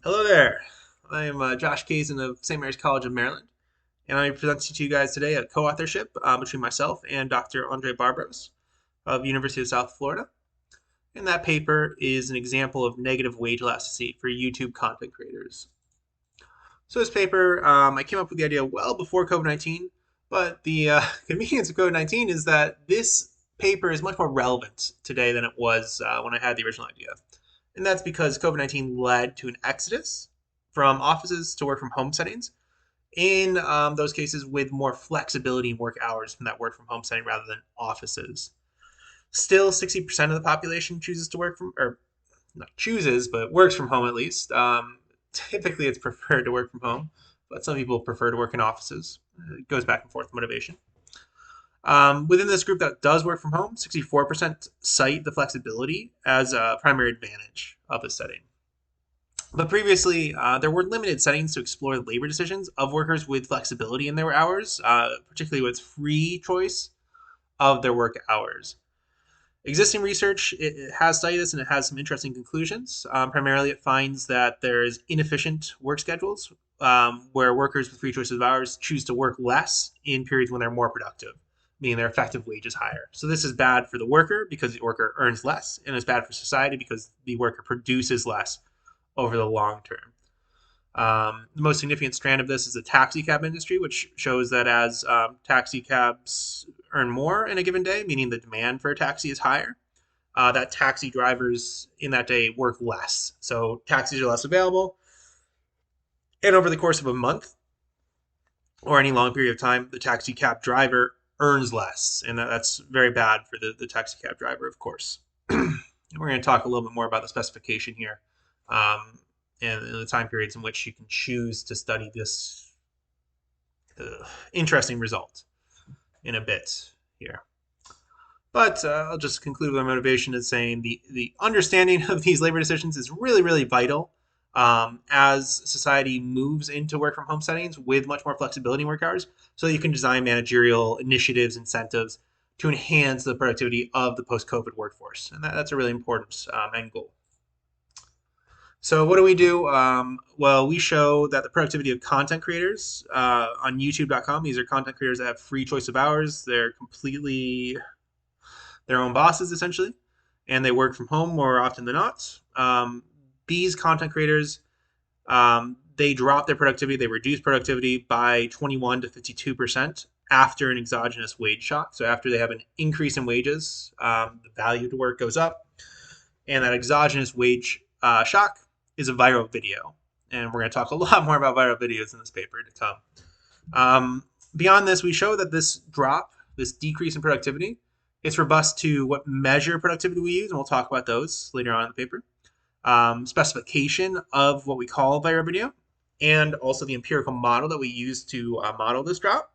Hello there. I am Josh Kazin of St. Mary's College of Maryland, and I present to you guys today a co-authorship between myself and Dr. Andre Barbros of University of South Florida. And that paper is an example of negative wage elasticity for YouTube content creators. So this paper, I came up with the idea well before COVID-19, but the convenience of COVID-19 is that this paper is much more relevant today than it was when I had the original idea. And that's because COVID-19 led to an exodus from offices to work from home settings. In those cases, with more flexibility in work hours from that work from home setting rather than offices. Still, 60% of the population chooses to work from, or not chooses, but works from home at least. Typically, it's preferred to work from home, but some people prefer to work in offices. It goes back and forth motivation. Within this group that does work from home, 64% cite the flexibility as a primary advantage of the setting. But previously, there were limited settings to explore labor decisions of workers with flexibility in their hours, particularly with free choice of their work hours. Existing research it has studied this and it has some interesting conclusions. Primarily, it finds that there is inefficient work schedules where workers with free choices of hours choose to work less in periods when they're more productive, meaning their effective wage is higher. So this is bad for the worker because the worker earns less, and it's bad for society because the worker produces less over the long term. The most significant strand of this is the taxi cab industry, which shows that as taxi cabs earn more in a given day, meaning the demand for a taxi is higher, that taxi drivers in that day work less. So taxis are less available. And over the course of a month or any long period of time, the taxi cab driver earns less. And that's very bad for the taxi cab driver, of course. We're going to talk a little bit more about the specification here and the time periods in which you can choose to study this interesting result in a bit here. But I'll just conclude with our motivation as saying the understanding of these labor decisions is really, really vital as society moves into work from home settings with much more flexibility in work hours, so that you can design managerial initiatives, incentives to enhance the productivity of the post COVID workforce. And that's a really important end goal. So what do we do? Well, we show that the productivity of content creators on YouTube.com. These are content creators that have free choice of hours. They're completely their own bosses essentially, and they work from home more often than not. These content creators, they drop their productivity, they reduce productivity by 21 to 52% after an exogenous wage shock. So after they have an increase in wages, the value to work goes up, and that exogenous wage shock is a viral video. And we're going to talk a lot more about viral videos in this paper to come. Beyond this, we show that this drop, this decrease in productivity, it's robust to what measure productivity we use, and we'll talk about those later on in the paper. Specification of what we call viral video, and also the empirical model that we use to model this drop,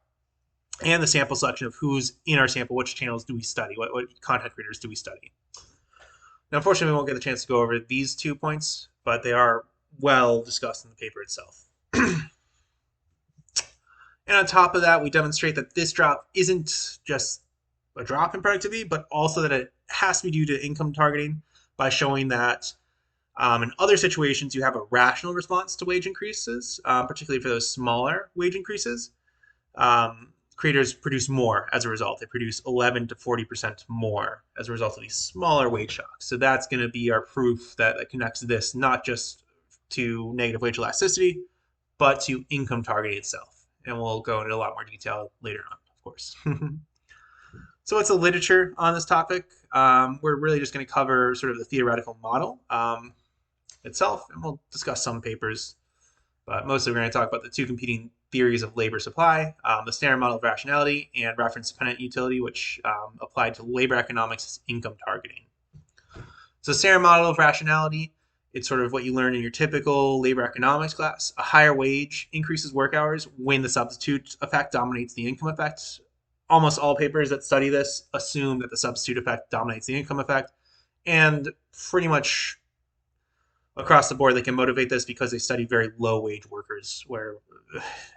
and the sample selection of who's in our sample, which channels do we study, what content creators do we study. Now, unfortunately, we won't get the chance to go over these 2 points, but they are well discussed in the paper itself. And on top of that, we demonstrate that this drop isn't just a drop in productivity, but also that it has to be due to income targeting by showing that in other situations you have a rational response to wage increases, particularly for those smaller wage increases. Creators produce more as a result. They produce 11 to 40% more as a result of these smaller wage shocks. So that's going to be our proof that connects this not just to negative wage elasticity, but to income targeting itself. And we'll go into a lot more detail later on, of course. So what's the literature on this topic? We're really just going to cover sort of the theoretical model itself, and we'll discuss some papers. But mostly we're going to talk about the two competing theories of labor supply, the standard model of rationality and reference-dependent utility, which applied to labor economics as income targeting. So standard model of rationality, it's sort of what you learn in your typical labor economics class. A higher wage increases work hours when the substitute effect dominates the income effect. Almost all papers that study this assume that the substitute effect dominates the income effect, and pretty much across the board they can motivate this because they study very low wage workers where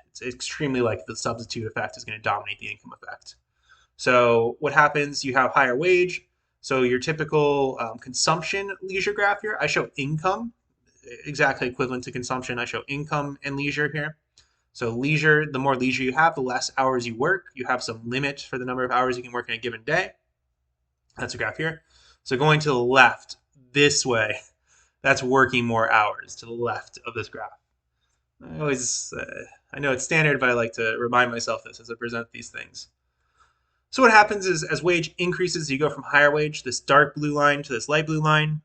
it's extremely likely the substitute effect is going to dominate the income effect. So what happens, you have higher wage, so your typical consumption leisure graph here, I show income exactly equivalent to consumption. I show income and leisure here. So leisure, the more leisure you have, the less hours you work. You have some limit for the number of hours you can work in a given day. That's a graph here. So going to the left this way, that's working more hours to the left of this graph. I know it's standard, but I like to remind myself this as I present these things. So what happens is as wage increases, you go from higher wage, this dark blue line, to this light blue line.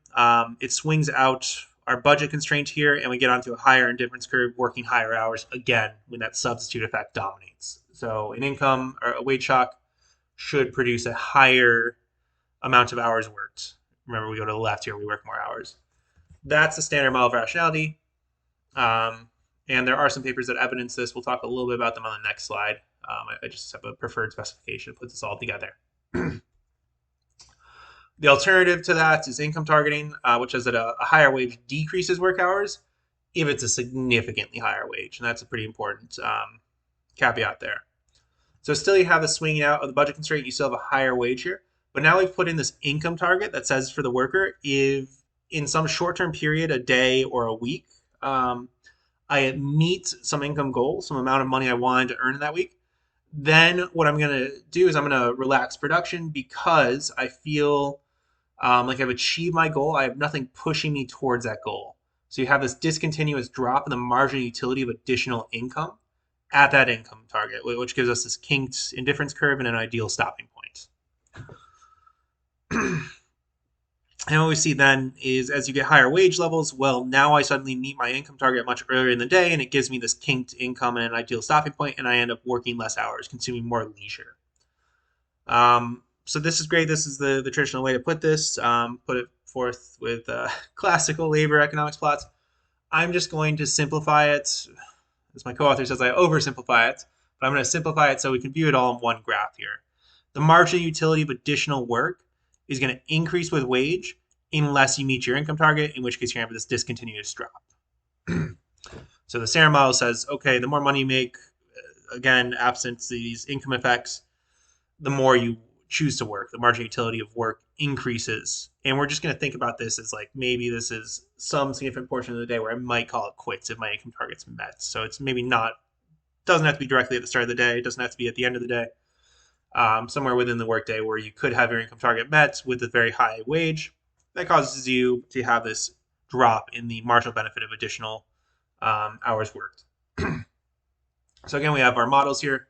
It swings out our budget constraint here, and we get onto a higher indifference curve, working higher hours again when that substitute effect dominates. So an income or a wage shock should produce a higher amount of hours worked. Remember, we go to the left here, we work more hours. That's the standard model of rationality. And there are some papers that evidence this. We'll talk a little bit about them on the next slide. I just have a preferred specification that puts this all together. The alternative to that is income targeting, which is that a higher wage decreases work hours if it's a significantly higher wage. And that's a pretty important caveat there. So still you have the swinging out of the budget constraint. You still have a higher wage here. But now we've put in this income target that says for the worker, if in some short-term period, a day or a week, I meet some income goal, some amount of money I wanted to earn in that week, then what I'm going to do is I'm going to relax production because I feel like I've achieved my goal. I have nothing pushing me towards that goal. So you have this discontinuous drop in the marginal utility of additional income at that income target, which gives us this kinked indifference curve and an ideal stopping point. And what we see then is as you get higher wage levels, well, now I suddenly meet my income target much earlier in the day, and it gives me this kinked income and an ideal stopping point, and I end up working less hours, consuming more leisure. So this is great. This is the traditional way to put this. Put it forth with classical labor economics plots. I'm just going to simplify it. As my co-author says, I oversimplify it, but I'm going to simplify it so we can view it all in one graph here. The marginal utility of additional work is going to increase with wage unless you meet your income target, in which case you're going to have this discontinuous drop. So the Sarah model says, okay, the more money you make, again, absent these income effects, the more you choose to work. The marginal utility of work increases. And we're just going to think about this as like maybe this is some significant portion of the day where I might call it quits if my income target's met. So it's maybe not, doesn't have to be directly at the start of the day. It doesn't have to be at the end of the day. Somewhere within the workday where you could have your income target met with a very high wage, that causes you to have this drop in the marginal benefit of additional hours worked. So again, we have our models here.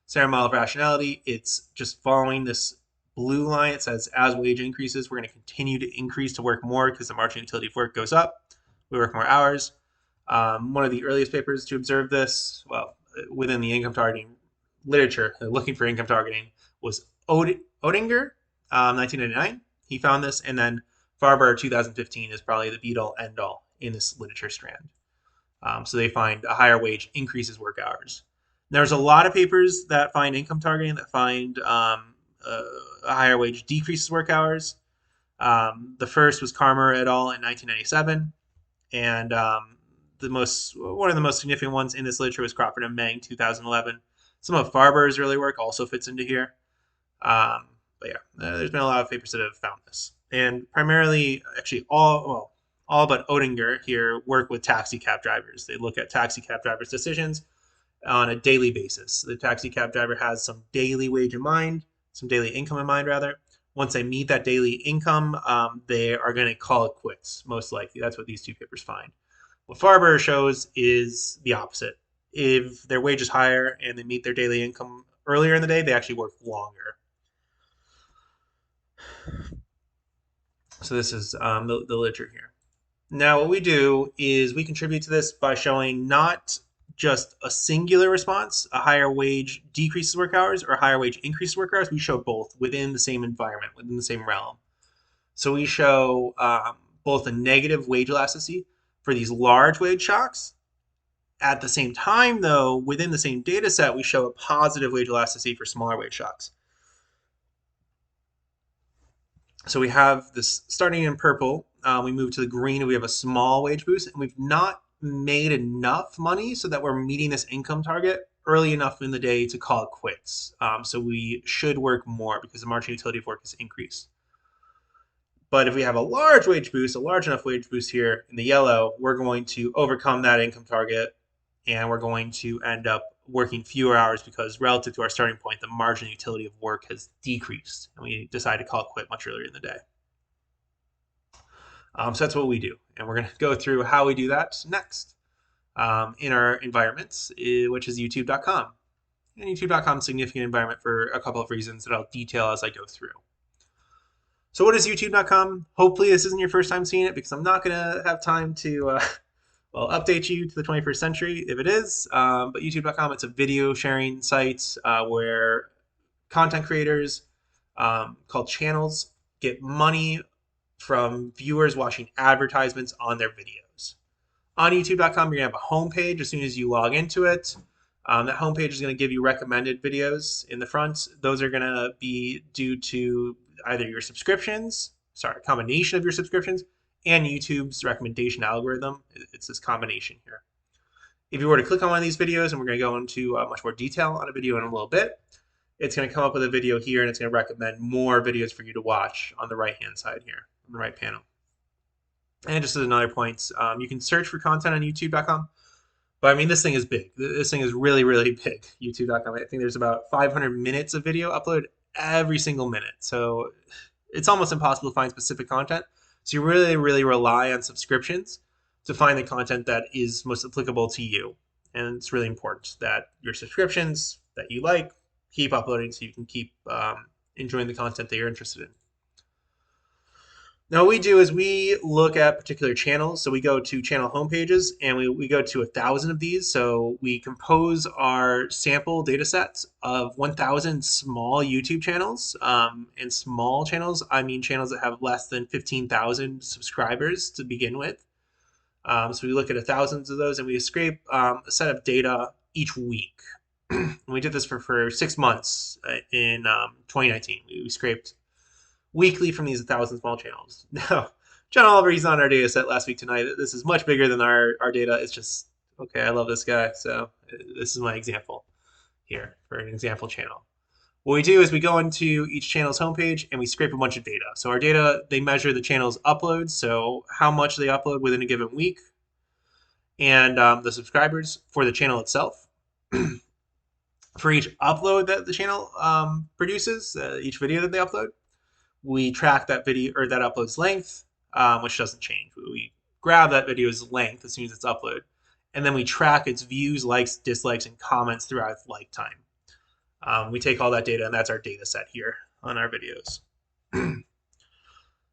Sarah model of rationality, it's just following this blue line. It says as wage increases, we're going to continue to increase to work more because the marginal utility of work goes up. We work more hours. One of the earliest papers to observe this, well, within the income targeting literature, looking for income targeting, was Oettinger, 1999. He found this, and then Farber, 2015, is probably the be-all, end-all in this literature strand. So they find a higher wage increases work hours. There's a lot of papers that find income targeting that find a higher wage decreases work hours. The first was Karmer et al. In 1997, and one of the most significant ones in this literature was Crawford and Meng, 2011. Some of Farber's early work also fits into here. But yeah, there's been a lot of papers that have found this. And primarily, actually, all but Oettinger here work with taxi cab drivers. They look at taxi cab drivers' decisions on a daily basis. The taxi cab driver has some daily wage in mind, some daily income in mind, rather. Once they meet that daily income, they are going to call it quits, most likely. That's what these two papers find. What Farber shows is the opposite. If their wage is higher and they meet their daily income earlier in the day, they actually work longer. So this is the literature here. Now what we do is we contribute to this by showing not just a singular response, a higher wage decreases work hours or a higher wage increases work hours. We show both within the same environment, within the same realm. So we show both a negative wage elasticity for these large wage shocks. At the same time, though, within the same data set, we show a positive wage elasticity for smaller wage shocks. So we have this starting in purple. We move to the green and we have a small wage boost, and we've not made enough money so that we're meeting this income target early enough in the day to call it quits. So we should work more because the marginal utility of work is increased. But if we have a large wage boost, a large enough wage boost here in the yellow, we're going to overcome that income target, and we're going to end up working fewer hours because relative to our starting point, the margin utility of work has decreased, and we decide to call it quit much earlier in the day. So that's what we do, and we're going to go through how we do that next in our environments, which is youtube.com. And youtube.com is a significant environment for a couple of reasons that I'll detail as I go through. So what is youtube.com? Hopefully this isn't your first time seeing it, because I'm not going to have time to update you to the 21st century if it is. But youtube.com, it's a video sharing site where content creators called channels get money from viewers watching advertisements on their videos. On youtube.com, you're going to have a homepage as soon as you log into it. That homepage is going to give you recommended videos in the front. Those are going to be due to either your subscriptions, a combination of your subscriptions, and YouTube's recommendation algorithm. It's this combination here. If you were to click on one of these videos, and we're going to go into much more detail on a video in a little bit, it's going to come up with a video here, and it's going to recommend more videos for you to watch on the right-hand side here, on the right panel. And just as another point, you can search for content on youtube.com. But I mean, this thing is big. This thing is really, really big, youtube.com. I think there's about 500 minutes of video uploaded every single minute. So it's almost impossible to find specific content. So you really, really rely on subscriptions to find the content that is most applicable to you. And it's really important that your subscriptions that you like keep uploading so you can keep enjoying the content that you're interested in. Now, what we do is we look at particular channels. So we go to channel homepages, and we go to 1,000 of these. So we compose our sample data sets of 1,000 small YouTube channels. And small channels, I mean channels that have less than 15,000 subscribers to begin with. So we look at 1,000 of those, and we scrape a set of data each week. And we did this for 6 months in 2019. We scraped weekly from these 1,000 small channels. Now, John Oliver, he's on our data set last week tonight. This is much bigger than our data. It's just, okay, I love this guy. So this is my example here for an example channel. What we do is we go into each channel's homepage and we scrape a bunch of data. So our data, they measure the channel's uploads, so how much they upload within a given week, and the subscribers for the channel itself. For each upload that the channel produces, each video that they upload, we track that video or that upload's length, which doesn't change. We grab that video's length as soon as it's uploaded, and then we track its views, likes, dislikes, and comments throughout its lifetime. We take all that data, and that's our data set here on our videos.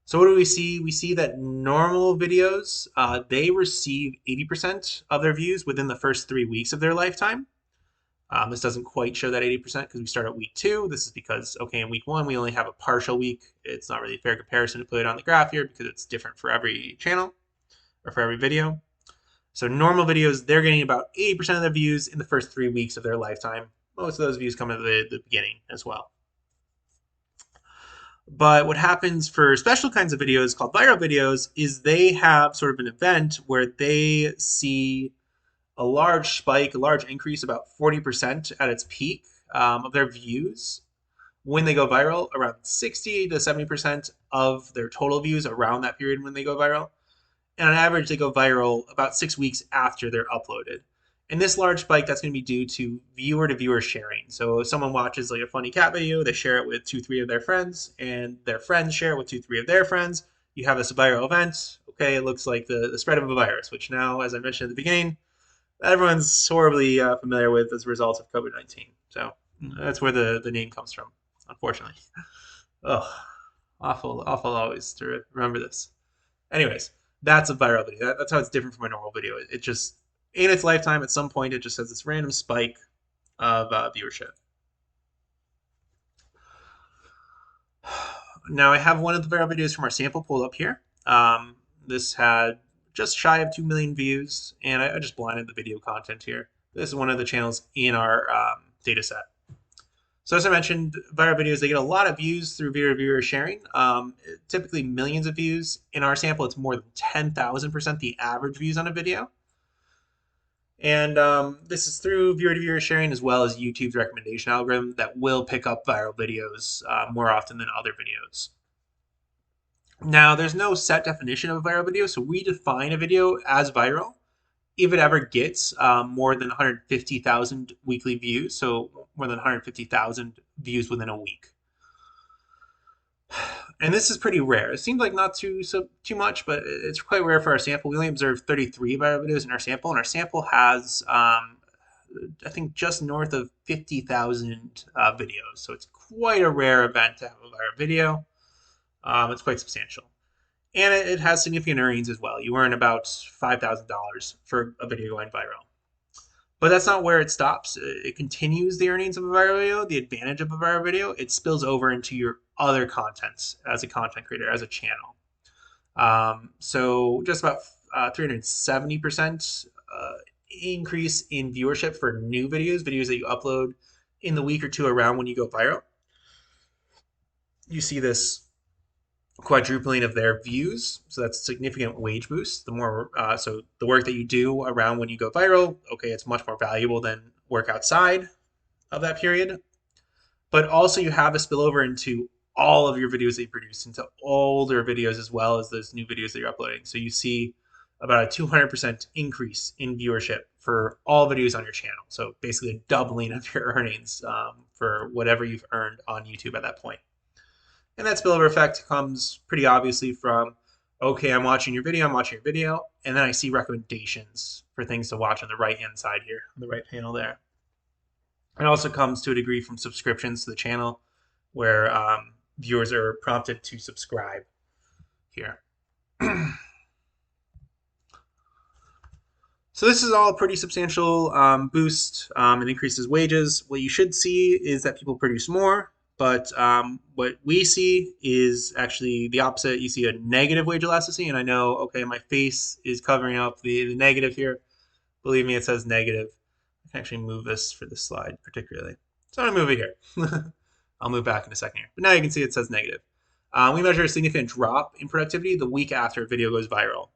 So what do we see? We see that normal videos, they receive 80% of their views within the first 3 weeks of their lifetime. This doesn't quite show that 80% because we start at week 2. This is because, okay, in week 1, we only have a partial week. It's not really a fair comparison to put it on the graph here because it's different for every channel or for every video. So normal videos, they're getting about 80% of their views in the first 3 weeks of their lifetime. Most of those views come at the beginning as well. But what happens for special kinds of videos called viral videos is they have sort of an event where they see a large spike, a large increase, about 40% at its peak of their views. When they go viral, around 60 to 70% of their total views around that period when they go viral. And on average, they go viral about 6 weeks after they're uploaded. And this large spike, that's going to be due to viewer sharing. So if someone watches like a funny cat video, they share it with 2-3 of their friends, and their friends share it with 2-3 of their friends. You have this viral event. Okay, it looks like the spread of a virus, which now, as I mentioned at the beginning, everyone's horribly familiar with as a result of COVID-19. So that's where the name comes from, unfortunately. Oh, awful always to remember this. Anyways, that's a viral video. That's how it's different from a normal video. It just, in its lifetime, at some point, it just has this random spike of viewership. Now I have one of the viral videos from our sample pulled up here. This had just shy of 2 million views, and I just blinded the video content here. This is one of the channels in our data set. So as I mentioned, viral videos, they get a lot of views through viewer sharing, typically millions of views. In our sample, it's more than 10,000% the average views on a video. And this is through viewer-to-viewer sharing, as well as YouTube's recommendation algorithm that will pick up viral videos more often than other videos. Now, there's no set definition of a viral video, so we define a video as viral if it ever gets more than 150,000 weekly views, so more than 150,000 views within a week. And this is pretty rare. It seems like not too much, but it's quite rare for our sample. We only observed 33 viral videos in our sample, and our sample has, I think, just north of 50,000 videos. So it's quite a rare event to have a viral video. It's quite substantial. And it has significant earnings as well. You earn about $5,000 for a video going viral. But that's not where it stops. It continues the earnings of a viral video, the advantage of a viral video. It spills over into your other contents as a content creator, as a channel. So just about 370% increase in viewership for new videos that you upload in the week or two around when you go viral. You see this quadrupling of their views, so that's a significant wage boost. The more so the work that you do around when you go viral, okay, it's much more valuable than work outside of that period. But also you have a spillover into all of your videos that you produce, into older videos as well as those new videos that you're uploading. So you see about a 200% increase in viewership for all videos on your channel. So basically a doubling of your earnings for whatever you've earned on YouTube at that point. And that spillover effect comes pretty obviously from, okay, I'm watching your video, and then I see recommendations for things to watch on the right-hand side here, on the right panel there. It also comes to a degree from subscriptions to the channel, where viewers are prompted to subscribe here. So this is all a pretty substantial boost. It increases wages. What you should see is that people produce more, but what we see is actually the opposite. You see a negative wage elasticity, and I know, okay, my face is covering up the negative here. Believe me, it says negative. I can actually move this for this slide particularly. So I'm going to move it here. I'll move back in a second here. But now you can see it says negative. We measure a significant drop in productivity the week after a video goes viral.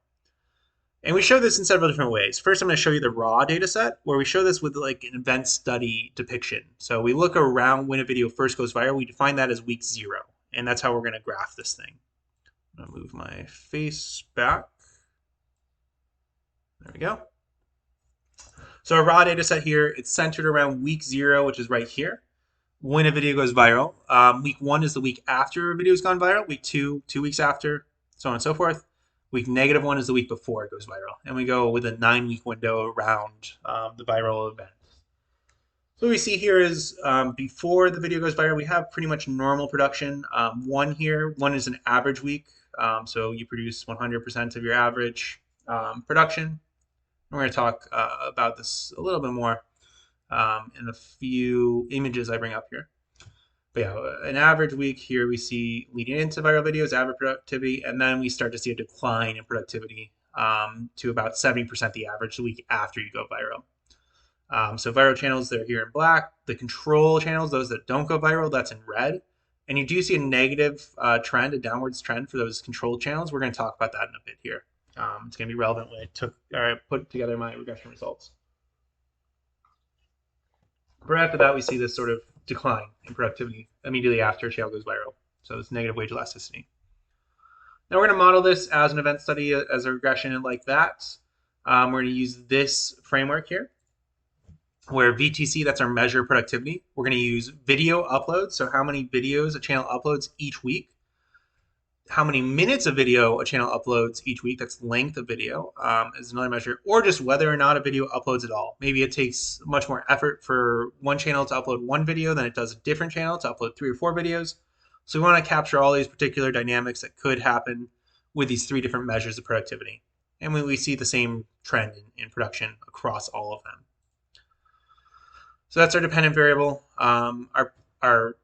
And we show this in several different ways. First, I'm going to show you the raw data set, where we show this with like an event study depiction. So we look around when a video first goes viral. We define that as week 0. And that's how we're going to graph this thing. I'm going to move my face back. There we go. So our raw data set here, it's centered around week 0, which is right here, when a video goes viral. Week 1 is the week after a video's gone viral. Week 2, 2 weeks after, so on and so forth. Week -1 is the week before it goes viral. And we go with a 9-week window around the viral event. So what we see here is before the video goes viral, we have pretty much normal production. One is an average week. So you produce 100% of your average production. We're going to talk about this a little bit more in a few images I bring up here. But yeah, an average week here we see leading into viral videos, average productivity, and then we start to see a decline in productivity to about 70% the average the week after you go viral. So viral channels, they're here in black. The control channels, those that don't go viral, that's in red. And you do see a negative trend, a downwards trend for those control channels. We're going to talk about that in a bit here. It's going to be relevant when I put together my regression results. Right after that, we see this sort of decline in productivity immediately after a channel goes viral. So it's negative wage elasticity. Now we're going to model this as an event study, as a regression like that. We're going to use this framework here, where VTC, that's our measure of productivity. We're going to use video uploads, so how many videos a channel uploads each week. How many minutes of video a channel uploads each week, that's length of video, is another measure, or just whether or not a video uploads at all. Maybe it takes much more effort for one channel to upload one video than it does a different channel to upload 3 or 4 videos. So we want to capture all these particular dynamics that could happen with these 3 different measures of productivity. And we see the same trend in production across all of them. So that's our dependent variable. Our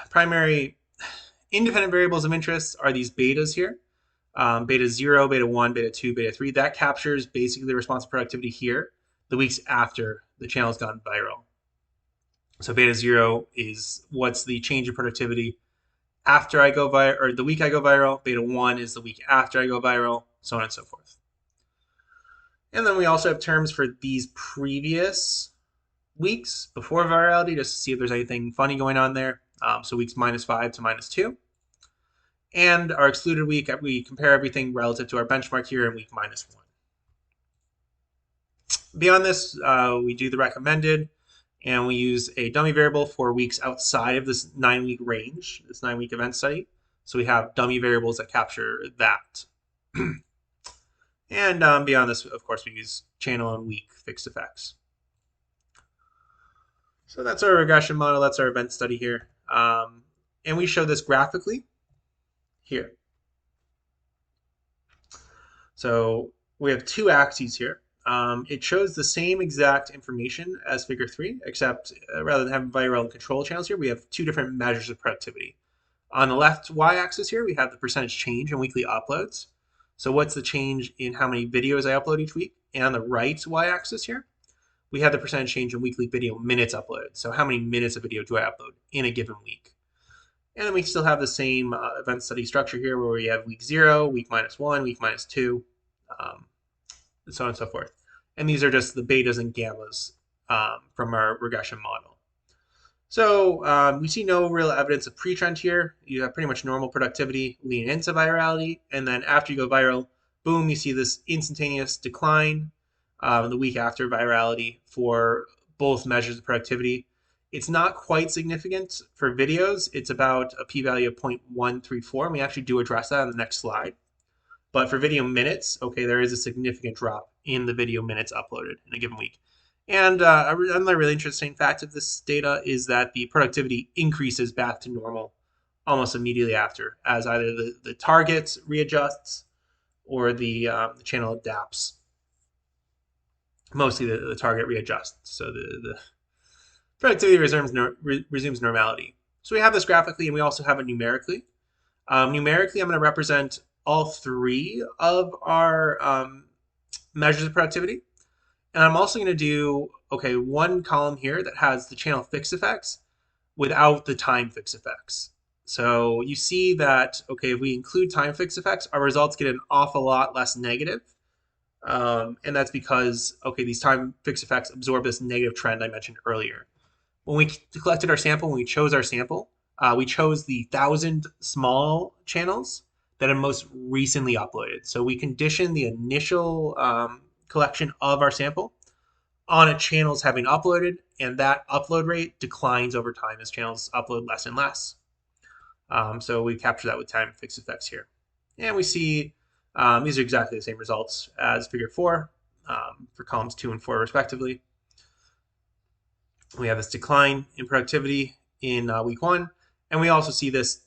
primary independent variables of interest are these betas here. Beta 0, beta 1, beta 2, beta 3. That captures basically the responsive productivity here the weeks after the channel's gone viral. So beta 0 is what's the change in productivity after I go viral, or the week I go viral. Beta 1 is the week after I go viral, so on and so forth. And then we also have terms for these previous weeks before virality, just to see if there's anything funny going on there. So weeks -5 to -2. And our excluded week, we compare everything relative to our benchmark here in week -1. Beyond this, we do the recommended, and we use a dummy variable for weeks outside of this 9-week range, this 9-week event study. So we have dummy variables that capture that. And beyond this, of course, we use channel and week fixed effects. So that's our regression model. That's our event study here. And we show this graphically here. So we have two axes here. It shows the same exact information as figure 3, except rather than having viral and control channels here, we have two different measures of productivity. On the left y-axis here, we have the percentage change in weekly uploads. So what's the change in how many videos I upload each week? And on the right y-axis here, we have the percentage change in weekly video minutes uploaded. So how many minutes of video do I upload in a given week? And then we still have the same event study structure here where we have week 0, week -1, week -2, and so on and so forth. And these are just the betas and gammas from our regression model. So we see no real evidence of pre-trend here. You have pretty much normal productivity leading into virality. And then after you go viral, boom, you see this instantaneous decline the week after virality for both measures of productivity. It's not quite significant for videos. It's about a p-value of 0.134. And we actually do address that on the next slide. But for video minutes, okay, there is a significant drop in the video minutes uploaded in a given week. And another really interesting fact of this data is that the productivity increases back to normal almost immediately after, as either the target readjusts or the channel adapts. Mostly the target readjusts, so the productivity resumes normality. So we have this graphically, and we also have it numerically. Numerically, I'm going to represent all 3 of our measures of productivity. And I'm also going to do, okay, one column here that has the channel fixed effects without the time fixed effects. So you see that, okay, if we include time fixed effects, our results get an awful lot less negative. And that's because, okay, these time fixed effects absorb this negative trend I mentioned earlier. When we collected our sample, when we chose our sample, we chose the 1,000 small channels that have most recently uploaded. So we condition the initial collection of our sample on a channels having uploaded, and that upload rate declines over time as channels upload less and less. So we capture that with time fixed effects here. And we see these are exactly the same results as figure 4 for columns 2 and 4 respectively. We have this decline in productivity in week 1, and we also see this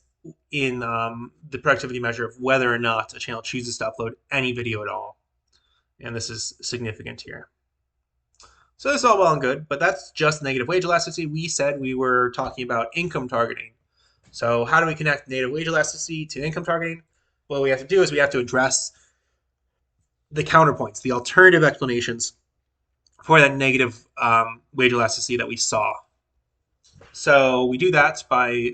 in the productivity measure of whether or not a channel chooses to upload any video at all. And this is significant here. So this is all well and good, but that's just negative wage elasticity. We said we were talking about income targeting. So how do we connect negative wage elasticity to income targeting? What we have to do is we have to address the counterpoints, the alternative explanations for that negative wage elasticity that we saw. So we do that by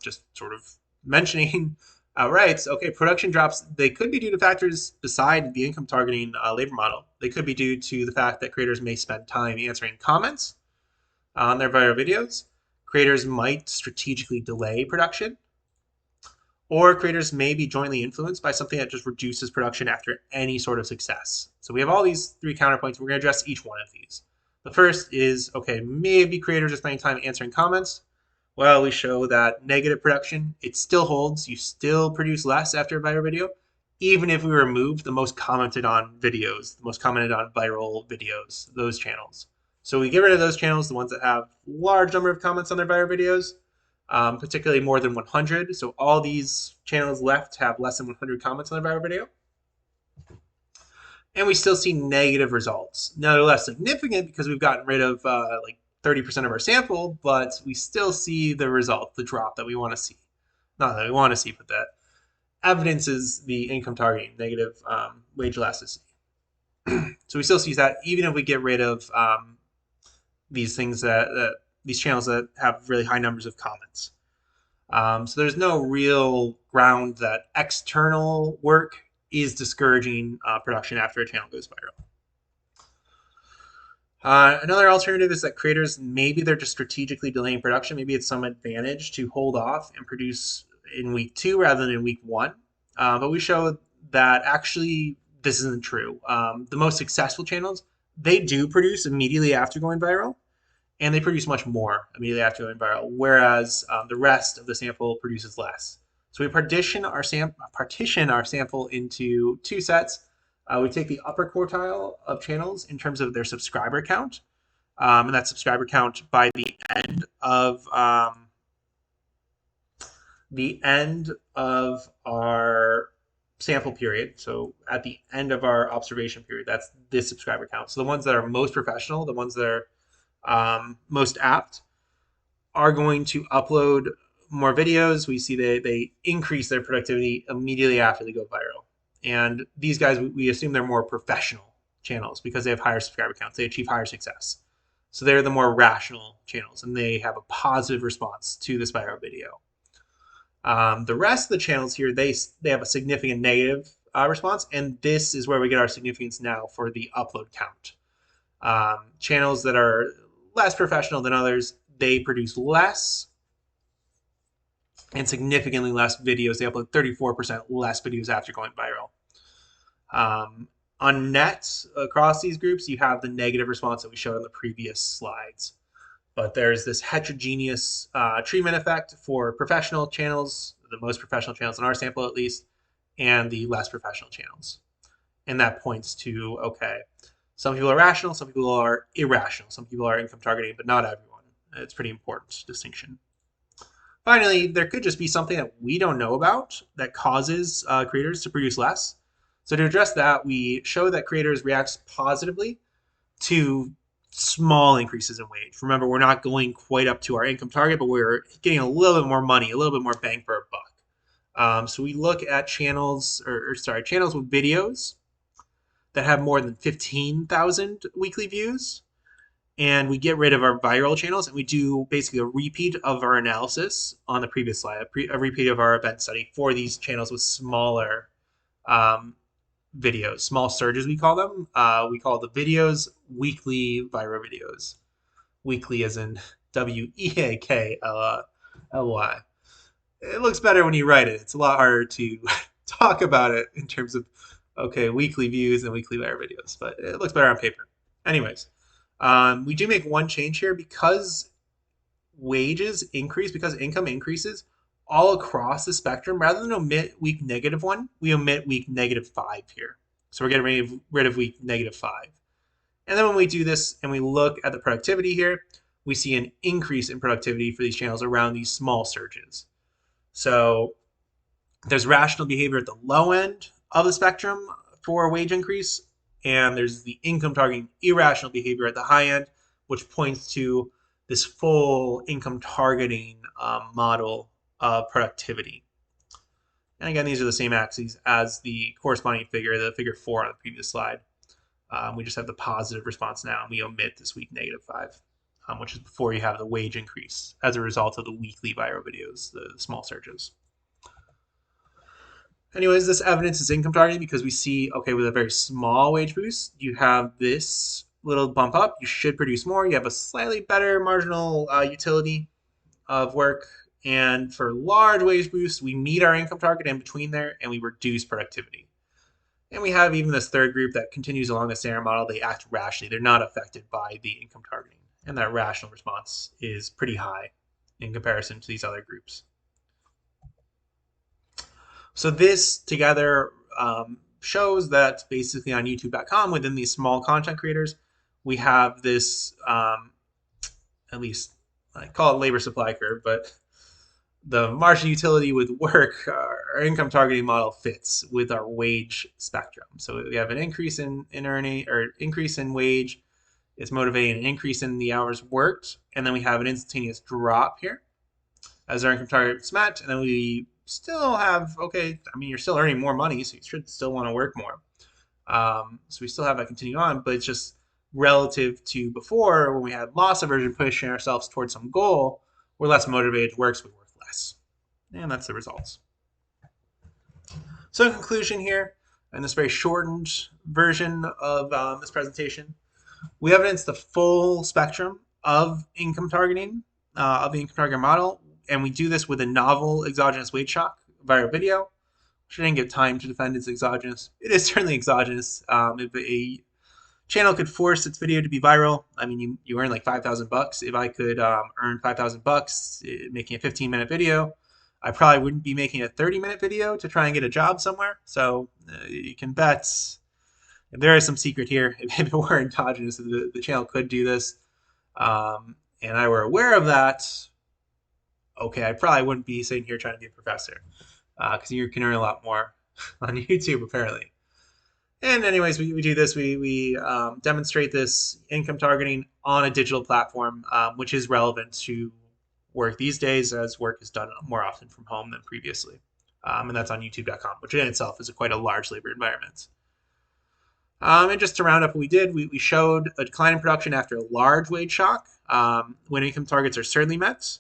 just sort of mentioning, right, okay, production drops, they could be due to factors beside the income targeting labor model. They could be due to the fact that creators may spend time answering comments on their viral videos. Creators might strategically delay production. Or creators may be jointly influenced by something that just reduces production after any sort of success. So we have all these 3 counterpoints. We're going to address each one of these. The first is, okay, maybe creators are spending time answering comments. Well, we show that negative production, it still holds. You still produce less after a viral video, even if we remove the most commented on videos, the most commented on viral videos, those channels. So we get rid of those channels, the ones that have large number of comments on their viral videos, particularly more than 100. So all these channels left have less than 100 comments on their viral video. And we still see negative results. Now they're less significant because we've gotten rid of like 30% of our sample, but we still see the result, the drop that we want to see. Not that we want to see, but that evidences the income targeting, negative wage elasticity. So we still see that even if we get rid of these things these channels that have really high numbers of comments. So there's no real ground that external work is discouraging production after a channel goes viral. Another alternative is that creators, maybe they're just strategically delaying production. Maybe it's some advantage to hold off and produce in week 2 rather than in week 1. But we show that actually this isn't true. The most successful channels, they do produce immediately after going viral, and they produce much more immediately after going viral, whereas the rest of the sample produces less. So we partition our sample into 2 sets. We take the upper quartile of channels in terms of their subscriber count, and that subscriber count by the end of our sample period. So at the end of our observation period, that's this subscriber count. So the ones that are most professional, the ones that are most apt, are going to upload more videos. We see they increase their productivity immediately after they go viral. And these guys, we assume they're more professional channels because they have higher subscriber counts. They achieve higher success. So they're the more rational channels, and they have a positive response to this viral video. The rest of the channels here, they have a significant negative response, and this is where we get our significance now for the upload count. Channels that are less professional than others, they produce less and significantly less videos. They upload 34% less videos after going viral. On net, across these groups, you have the negative response that we showed on the previous slides. But there's this heterogeneous treatment effect for professional channels, the most professional channels in our sample at least, and the less professional channels. And that points to, okay, some people are rational, some people are irrational, some people are income targeting, but not everyone. It's a pretty important distinction. Finally, there could just be something that we don't know about that causes creators to produce less. So to address that, we show that creators react positively to small increases in wage. Remember, we're not going quite up to our income target, but we're getting a little bit more money, a little bit more bang for our buck. So we look at channels with videos that have more than 15,000 weekly views, and we get rid of our viral channels, and we do basically a repeat of our analysis on the previous slide, a repeat of our event study for these channels with smaller videos, small surges we call them. We call the videos weekly viral videos. Weekly as in WEAKLY. It looks better when you write it. It's a lot harder to talk about it in terms of, okay, weekly views and weekly viral videos, but it looks better on paper. Anyways, we do make one change here because wages increase, because income increases all across the spectrum. Rather than omit week -1, we omit week -5 here. So we're getting rid of week -5. And then when we do this and we look at the productivity here, we see an increase in productivity for these channels around these small surges. So there's rational behavior at the low end of the spectrum for wage increase, and there's the income targeting irrational behavior at the high end, which points to this full income targeting model of productivity. And again, these are the same axes as the corresponding figure, the figure 4 on the previous slide. We just have the positive response now, and we omit this week -5, which is before you have the wage increase as a result of the weekly viral videos, the small surges. Anyways, this evidence is income targeting because we see, okay, with a very small wage boost, you have this little bump up. You should produce more. You have a slightly better marginal utility of work. And for large wage boosts, we meet our income target in between there, and we reduce productivity. And we have even this third group that continues along the standard model. They act rationally. They're not affected by the income targeting. And that rational response is pretty high in comparison to these other groups. So this together shows that basically on youtube.com, within these small content creators, we have this, at least I call it labor supply curve, but the marginal utility with work, our income targeting model fits with our wage spectrum. So we have an increase in earning, or increase in wage. It's motivating an increase in the hours worked, and then we have an instantaneous drop here as our income target is met, and then we still have, okay, I mean, you're still earning more money, so you should still want to work more. So we still have that continuing on, but it's just relative to before when we had loss aversion pushing ourselves towards some goal, we're less motivated to work, so we work less. And that's the results. So in conclusion here, in this very shortened version of this presentation, we evidence the full spectrum of income targeting, of the income target model. and we do this with a novel exogenous weight shock viral video, which I didn't get time to defend as exogenous. It is certainly exogenous. If a channel could force its video to be viral, I mean, you earn like $5,000. If I could earn $5,000 making a 15-minute video, I probably wouldn't be making a 30-minute video to try and get a job somewhere. So you can bet if there is some secret here, if it were endogenous, the channel could do this, and I were aware of that, okay, I probably wouldn't be sitting here trying to be a professor, because you can earn a lot more on YouTube apparently. And anyways, we do this. We demonstrate this income targeting on a digital platform, which is relevant to work these days, as work is done more often from home than previously. And that's on youtube.com, which in itself is quite a large labor environment. And just to round up what we did, we showed a decline in production after a large wage shock when income targets are certainly met.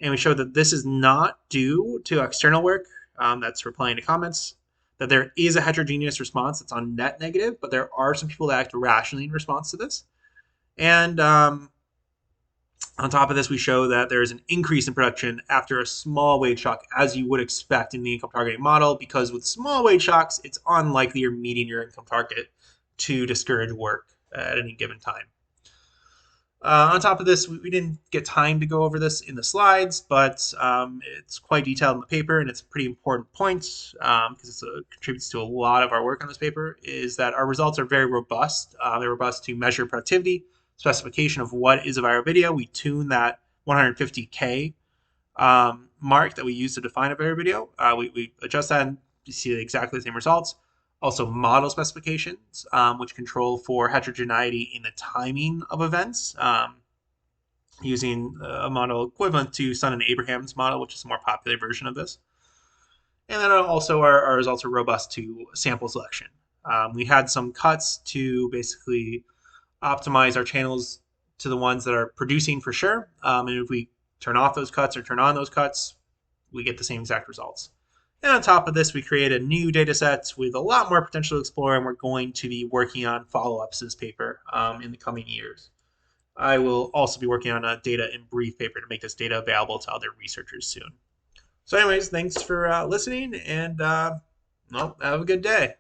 And we showed that this is not due to external work, that's replying to comments, that there is a heterogeneous response that's on net negative, but there are some people that act rationally in response to this. And on top of this, we show that there is an increase in production after a small wage shock, as you would expect in the income targeting model, because with small wage shocks, it's unlikely you're meeting your income target to discourage work at any given time. On top of this, we didn't get time to go over this in the slides, but it's quite detailed in the paper, and it's a pretty important point because it contributes to a lot of our work on this paper, is that our results are very robust. They're robust to measure productivity, specification of what is a viral video. We tune that 150K mark that we use to define a viral video. We adjust that and you see exactly the same results. Also model specifications, which control for heterogeneity in the timing of events, using a model equivalent to Sun and Abraham's model, which is a more popular version of this. And then also our results are robust to sample selection. We had some cuts to basically optimize our channels to the ones that are producing for sure. And if we turn off those cuts or turn on those cuts, we get the same exact results. And on top of this, we create a new data set with a lot more potential to explore, and we're going to be working on follow-ups to this paper in the coming years. I will also be working on a data in brief paper to make this data available to other researchers soon. So anyways, thanks for listening, and well, have a good day.